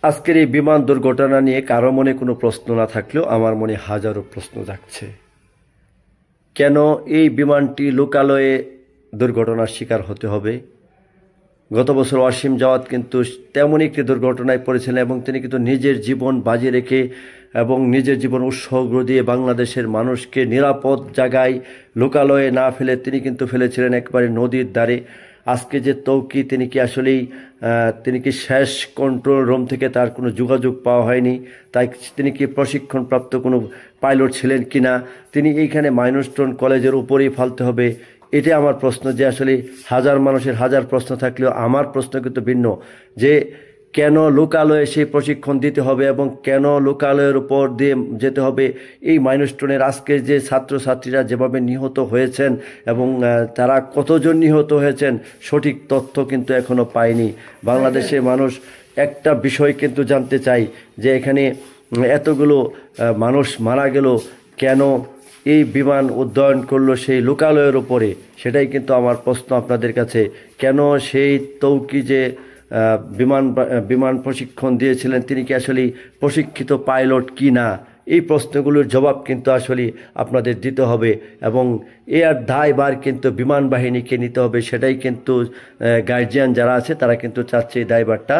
আজকের এই বিমান দুর্ঘটনা নিয়ে কারো মনে কোনো প্রশ্ন না থাকলেও আমার মনে হাজারো প্রশ্ন জাগছে। কেন এই বিমানটি লোকালয়ে দুর্ঘটনার শিকার হতে হবে? গত বছর ওয়াসিম জাওয়াদ কিন্তু তেমনই একটি দুর্ঘটনায় পড়েছিলেন এবং তিনি কিন্তু নিজের জীবন বাজি রেখে এবং নিজের জীবন উৎসর্গ দিয়ে বাংলাদেশের মানুষকে নিরাপদ জায়গায় লোকালয়ে না ফেলে তিনি কিন্তু ফেলেছিলেন একবারে নদীর ধারে। আজকে যে তৌকি তিনি কি শেষ কন্ট্রোল রুম থেকে তার কোনো যোগাযোগ পাওয়া হয়নি, তাই তিনি কি প্রশিক্ষণপ্রাপ্ত কোনো পাইলট ছিলেন কিনা, তিনি এইখানে মাইলস্টোন কলেজের উপরেই ফালতে হবে? এটা আমার প্রশ্ন। যে আসলে হাজার মানুষের হাজার প্রশ্ন থাকলেও আমার প্রশ্ন কিন্তু ভিন্ন, যে কেন লোকালয়ে সেই প্রশিক্ষণ দিতে হবে এবং কেন লোকালয়ের উপর দিয়ে যেতে হবে? এই মাইলস্টোনের আজকে যে ছাত্রছাত্রীরা যেভাবে নিহত হয়েছেন এবং তারা কতজন নিহত হয়েছেন সঠিক তথ্য কিন্তু এখনো পায়নি বাংলাদেশের মানুষ। একটা বিষয় কিন্তু জানতে চাই, যে এখানে এতগুলো মানুষ মারা গেল, কেন এই বিমান উড্ডয়ন করলো সেই লোকালয়ের উপরে? সেটাই কিন্তু আমার প্রশ্ন আপনাদের কাছে। কেন সেই তৌকি যে বিমান বিমান প্রশিক্ষণ দিয়েছিলেন তিনি কি আসলে প্রশিক্ষিত পাইলট কি না? এই প্রশ্নগুলোর জবাব কিন্তু আসলে আপনাদের দিতে হবে এবং এর দায়ভার কিন্তু বিমান বাহিনীকে নিতে হবে। সেটাই কিন্তু গার্জিয়ান যারা আছে তারা কিন্তু চাচ্ছে এই দায়ভারটা